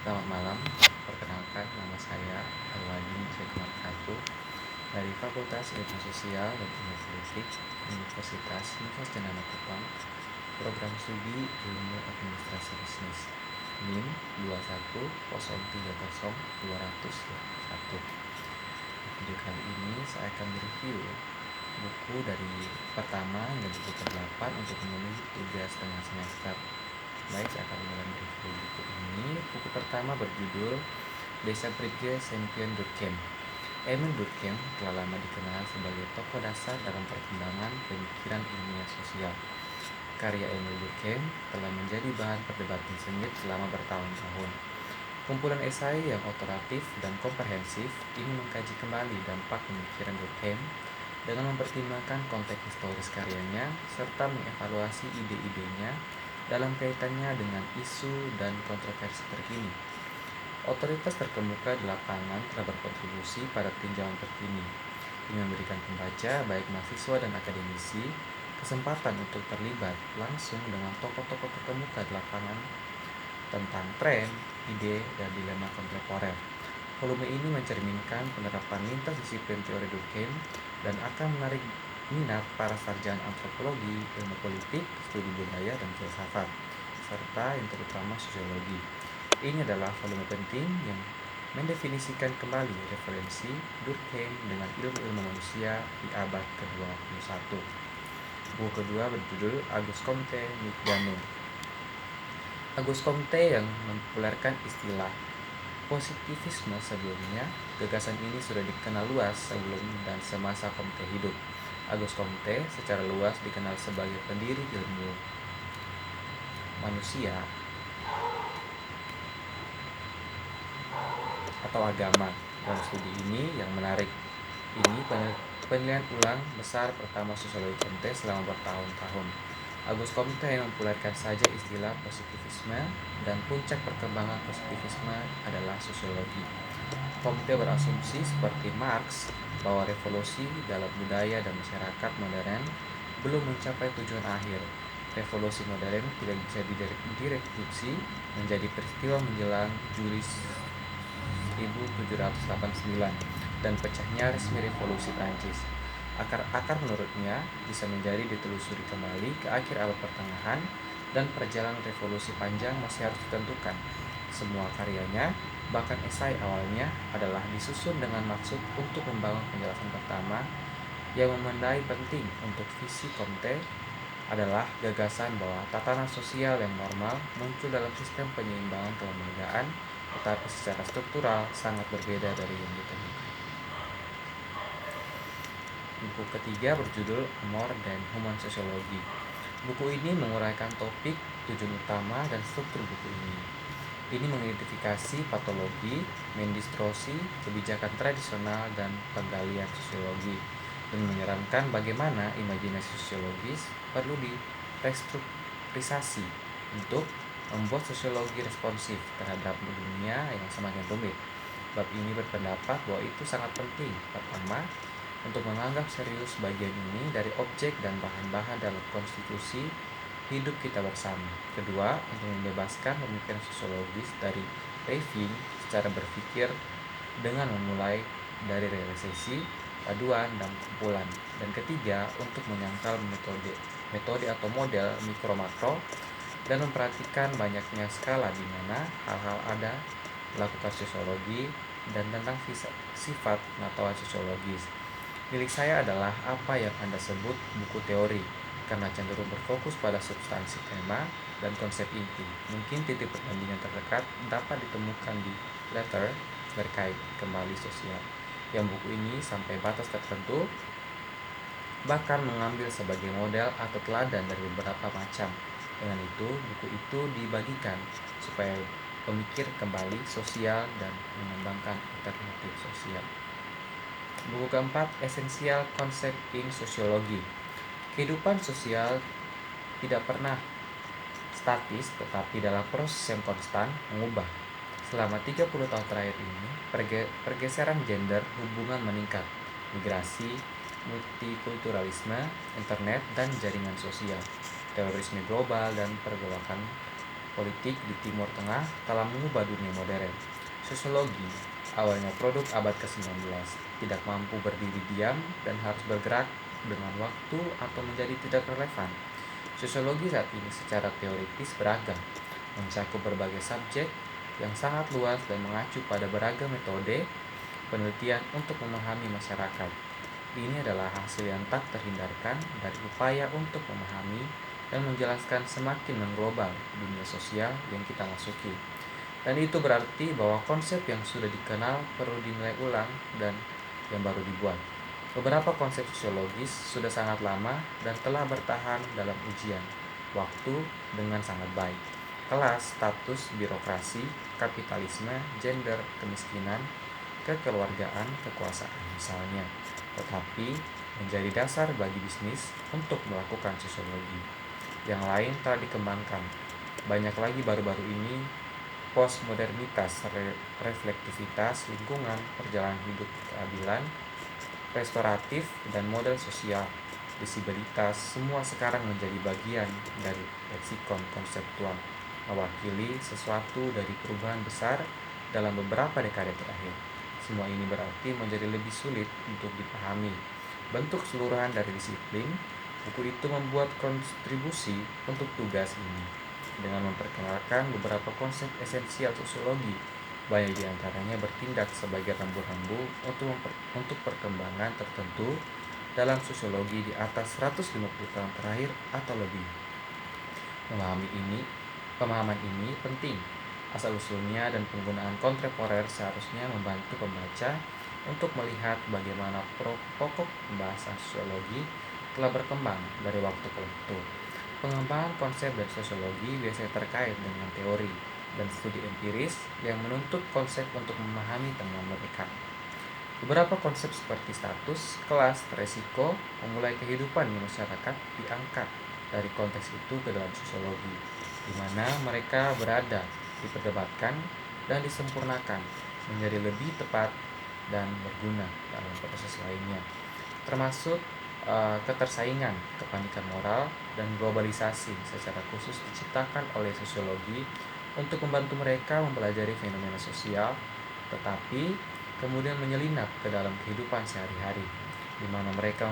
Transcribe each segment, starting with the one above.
Selamat malam, perkenalkan nama saya Alwadi Jekmarkatu dari Fakultas Ilmu Sosial dan Ilmu Politik Universitas Nusantara Kupang, Program Studi Ilmu Administrasi Bisnis, NIM 210300201. Di video kali ini saya akan mereview buku dari pertama hingga buku ke-8 untuk memenuhi tugas tengah semester. Baik, saya akan mulai mereview buku ini. Buku pertama berjudul Desa Brigje Sempion Durkheim. Emil Durkheim telah lama dikenal sebagai tokoh dasar dalam perkembangan pemikiran ilmiah sosial. Karya Emil Durkheim telah menjadi bahan perdebatan sengit selama bertahun-tahun. Kumpulan esai yang otoratif dan komprehensif ini mengkaji kembali dampak pemikiran Durkheim dengan mempertimbangkan konteks historis karyanya serta mengevaluasi ide-idenya dalam kaitannya dengan isu dan kontroversi terkini. Otoritas terkemuka di lapangan telah berkontribusi pada tinjauan terkini, dengan memberikan pembaca, baik mahasiswa dan akademisi, kesempatan untuk terlibat langsung dengan tokoh-tokoh terkemuka di lapangan tentang tren, ide, dan dilema kontemporer. Volume ini mencerminkan penerapan lintas disiplin teori Durkheim dan akan menarik minat para sarjana antropologi, ilmu politik, studi budaya, dan filsafat, serta yang terutama sosiologi. Ini adalah volume penting yang mendefinisikan kembali referensi Durkheim dengan ilmu-ilmu manusia di abad ke-21. Buku kedua berjudul Auguste Comte Nick. Auguste Comte yang mempopulerkan istilah positivisme sebelumnya, gagasan ini sudah dikenal luas sebelum dan semasa Comte hidup. Auguste Comte secara luas dikenal sebagai pendiri ilmu manusia atau agama. Dalam studi ini yang menarik ini penilaian ulang besar pertama sosiologi Comte selama bertahun-tahun. Auguste Comte yang mempopulerkan saja istilah positivisme dan puncak perkembangan positivisme adalah sosiologi. Comte berasumsi seperti Marx bahwa revolusi dalam budaya dan masyarakat modern belum mencapai tujuan akhir. Revolusi modern tidak bisa direduksi menjadi peristiwa menjelang Juli 1789 dan pecahnya resmi revolusi Prancis. Akar-akar menurutnya bisa menjadi ditelusuri kembali ke akhir abad pertengahan dan perjalanan revolusi panjang masih harus ditentukan. Semua karyanya, bahkan esai awalnya, adalah disusun dengan maksud untuk membangun penjelasan pertama yang memandai penting untuk visi Comte adalah gagasan bahwa tatanan sosial yang normal muncul dalam sistem penyeimbangan kelembagaan, tetapi secara struktural sangat berbeda dari yang ditemukan. Buku ketiga berjudul More Than Human Sociology. Buku ini menguraikan topik, tujuan utama, dan struktur buku ini. Ini mengidentifikasi patologi, mendistorsi, kebijakan tradisional, dan penggalian sosiologi, dan menyarankan bagaimana imajinasi sosiologis perlu direstrukturisasi untuk membuat sosiologi responsif terhadap dunia yang semakin rumit. Bab ini berpendapat bahwa itu sangat penting. Pertama, untuk menganggap serius bagian ini dari objek dan bahan-bahan dalam konstitusi hidup kita bersama. Kedua, untuk membebaskan pemikiran sosiologis dari raving secara berpikir dengan memulai dari realisasi, paduan, dan kumpulan. Dan ketiga, untuk menyangkal metode atau model mikro makro dan memperhatikan banyaknya skala di mana hal-hal ada melakukan sosiologi dan tentang sifat pengetahuan sosiologis. Milik saya adalah apa yang Anda sebut buku teori, karena cenderung berfokus pada substansi tema dan konsep inti. Mungkin titik perbandingan terdekat dapat ditemukan di Letter berkait kembali sosial, yang buku ini sampai batas tertentu bahkan mengambil sebagai model atau teladan dari beberapa macam. Dengan itu, buku itu dibagikan supaya pemikir kembali sosial dan mengembangkan alternatif sosial. Buku keempat, Essential Concept in Sociology. Kehidupan sosial tidak pernah statis, tetapi dalam proses yang konstan mengubah. Selama 30 tahun terakhir ini, pergeseran gender hubungan meningkat, migrasi, multikulturalisme, internet, dan jaringan sosial, terorisme global, dan pergolakan politik di Timur Tengah telah mengubah dunia modern. Sosiologi, awalnya produk abad ke-19, tidak mampu berdiri diam dan harus bergerak dengan waktu atau menjadi tidak relevan. Sosiologi saat ini secara teoritis beragam, mencakup berbagai subjek yang sangat luas dan mengacu pada beragam metode penelitian untuk memahami masyarakat. Ini adalah hasil yang tak terhindarkan dari upaya untuk memahami dan menjelaskan semakin mengglobal dunia sosial yang kita masuki. Dan itu berarti bahwa konsep yang sudah dikenal perlu dinilai ulang dan yang baru dibuat. Beberapa konsep sosiologis sudah sangat lama dan telah bertahan dalam ujian waktu dengan sangat baik. Kelas, status, birokrasi, kapitalisme, gender, kemiskinan, kekeluargaan, kekuasaan misalnya. Tetapi menjadi dasar bagi bisnis untuk melakukan sosiologi. Yang lain telah dikembangkan. Banyak lagi baru-baru ini postmodernitas, reflektivitas, lingkungan, perjalanan hidup keadilan, restoratif, dan model sosial, disabilitas, semua sekarang menjadi bagian dari leksikon konseptual, mewakili sesuatu dari perubahan besar dalam beberapa dekade terakhir. Semua ini berarti menjadi lebih sulit untuk dipahami. Bentuk keseluruhan dari disiplin, buku itu membuat kontribusi untuk tugas ini dengan memperkenalkan beberapa konsep esensial sosiologi. Banyak di antaranya bertindak sebagai rambu-rambu untuk perkembangan tertentu dalam sosiologi di atas 150 tahun terakhir atau lebih. Pemahaman ini penting. Asal-usulnya dan penggunaan kontemporer seharusnya membantu pembaca untuk melihat bagaimana pokok pembahasan sosiologi telah berkembang dari waktu ke waktu. Pengembangan konsep dan sosiologi biasanya terkait dengan teori dan studi empiris yang menuntut konsep untuk memahami temuan mereka. Beberapa konsep seperti status, kelas, resiko, memulai kehidupan di masyarakat diangkat dari konteks itu ke dalam sosiologi, di mana mereka berada, diperdebatkan, dan disempurnakan menjadi lebih tepat dan berguna dalam proses lainnya, termasuk ketersaingan, kepanikan moral, dan globalisasi secara khusus diciptakan oleh sosiologi untuk membantu mereka mempelajari fenomena sosial, tetapi kemudian menyelinap ke dalam kehidupan sehari-hari, di mana mereka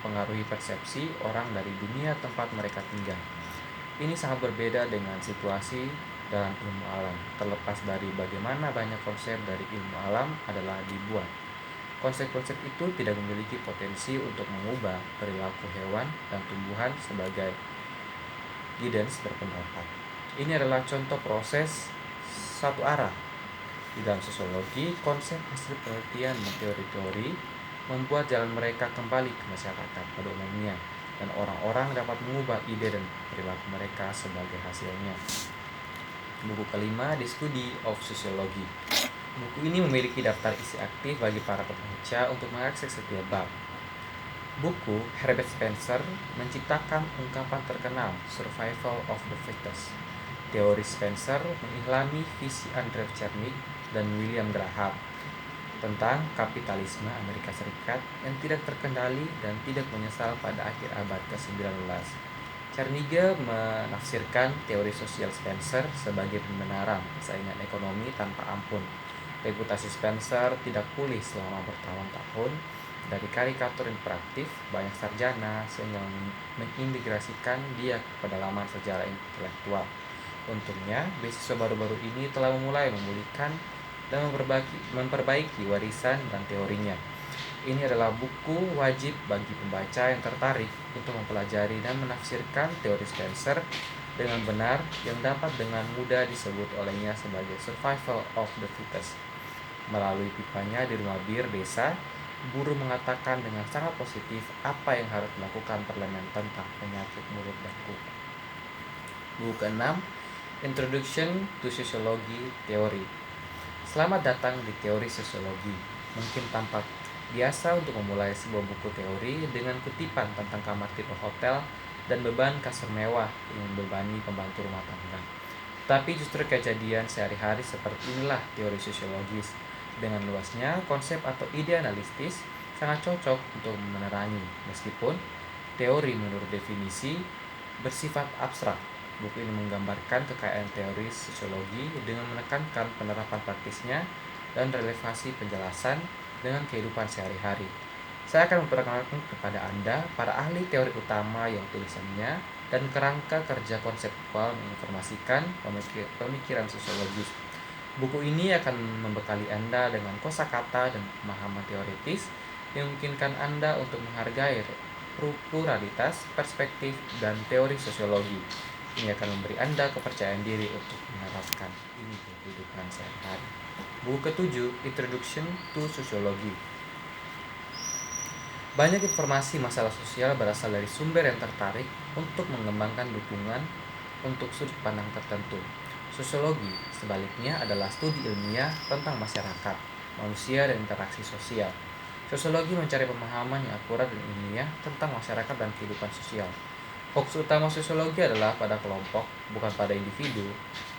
mempengaruhi persepsi orang dari dunia tempat mereka tinggal. Ini sangat berbeda dengan situasi dalam ilmu alam, terlepas dari bagaimana banyak konsep dari ilmu alam adalah dibuat. Konsep-konsep itu tidak memiliki potensi untuk mengubah perilaku hewan dan tumbuhan sebagai Giddens berpendapat. Ini adalah contoh proses satu arah. Di dalam sosiologi, konsep hasil penelitian dan teori-teori membuat jalan mereka kembali ke masyarakat pada umumnya, dan orang-orang dapat mengubah ide dan perilaku mereka sebagai hasilnya. Buku kelima, The Study of Sociology. Buku ini memiliki daftar isi aktif bagi para pembaca untuk mengakses setiap bab. Buku Herbert Spencer menciptakan ungkapan terkenal Survival of the Fittest. Teori Spencer mengilhami visi Andrew Carnegie dan William Graham tentang kapitalisme Amerika Serikat yang tidak terkendali dan tidak menyesal pada akhir abad ke-19. Carnegie menafsirkan teori sosial Spencer sebagai pembenaran persaingan ekonomi tanpa ampun. Reputasi Spencer tidak pulih selama bertahun-tahun. Dari karikatur interaktif, banyak sarjana sehingga mengintegrasikan dia ke pedalaman sejarah intelektual. Untungnya, beasiswa baru-baru ini telah memulai memulihkan dan memperbaiki warisan dan teorinya. Ini adalah buku wajib bagi pembaca yang tertarik untuk mempelajari dan menafsirkan teori Spencer dengan benar, yang dapat dengan mudah disebut olehnya sebagai survival of the fittest. Melalui pipanya di rumah bir desa, guru mengatakan dengan sangat positif apa yang harus dilakukan parlemen tentang penyakit mulut dan kuku. Buku ke-6, Introduction to Sociology Theory. Selamat datang di teori sosiologi. Mungkin tampak biasa untuk memulai sebuah buku teori dengan kutipan tentang kamar tipe hotel dan beban kasur mewah yang membebani pembantu rumah tangga. Tapi justru kejadian sehari-hari seperti inilah teori sosiologis. Dengan luasnya, konsep atau ide analitis sangat cocok untuk menerangi, meskipun teori menurut definisi bersifat abstrak. Buku ini menggambarkan kekayaan teori sosiologi dengan menekankan penerapan praktisnya dan relevansi penjelasan dengan kehidupan sehari-hari. Saya akan memperkenalkan kepada Anda para ahli teori utama yang tulisannya dan kerangka kerja konseptual menginformasikan pemikiran sosiologis. Buku ini akan membekali Anda dengan kosakata dan pemahaman teoritis yang memungkinkan Anda untuk menghargai pluralitas, perspektif, dan teori sosiologi. Ini akan memberi Anda kepercayaan diri untuk menerapkan ini di kehidupan sehari-hari. Buku ketujuh, Introduction to Sociology. Banyak informasi masalah sosial berasal dari sumber yang tertarik untuk mengembangkan dukungan untuk sudut pandang tertentu. Sosiologi, sebaliknya, adalah studi ilmiah tentang masyarakat, manusia, dan interaksi sosial. Sosiologi mencari pemahaman yang akurat dan ilmiah tentang masyarakat dan kehidupan sosial. Fokus utama sosiologi adalah pada kelompok, bukan pada individu.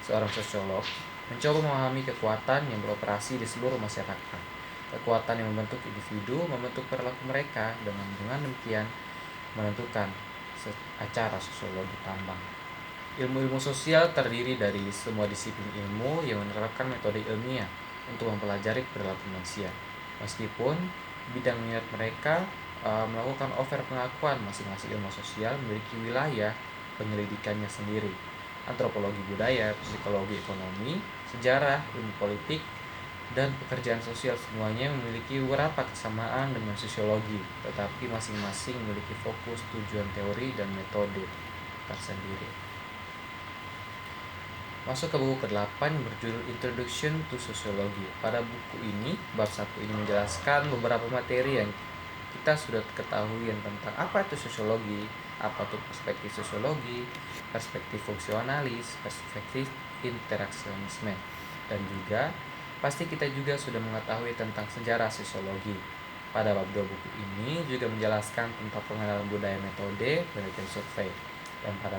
Seorang sosiolog mencoba memahami kekuatan yang beroperasi di seluruh masyarakat. Kekuatan yang membentuk individu membentuk perilaku mereka, dengan demikian menentukan acara sosiologi tambang. Ilmu-ilmu sosial terdiri dari semua disiplin ilmu yang menerapkan metode ilmiah untuk mempelajari perilaku manusia. Meskipun bidang minat mereka melakukan over pengakuan, masing-masing ilmu sosial memiliki wilayah penyelidikannya sendiri. Antropologi budaya, psikologi ekonomi, sejarah, ilmu politik, dan pekerjaan sosial semuanya memiliki beberapa kesamaan dengan sosiologi, tetapi masing-masing memiliki fokus, tujuan teori, dan metode tersendiri. Masuk ke buku ke-8 yang berjudul Introduction to Sociology. Pada buku ini, bab 1 ini menjelaskan beberapa materi yang kita sudah ketahui tentang apa itu sosiologi, apa itu perspektif sosiologi, perspektif fungsionalis, perspektif interaksionisme, dan juga pasti kita juga sudah mengetahui tentang sejarah sosiologi. Pada bab 2 buku ini juga menjelaskan tentang pengenalan budaya metode penelitian survei. Dan pada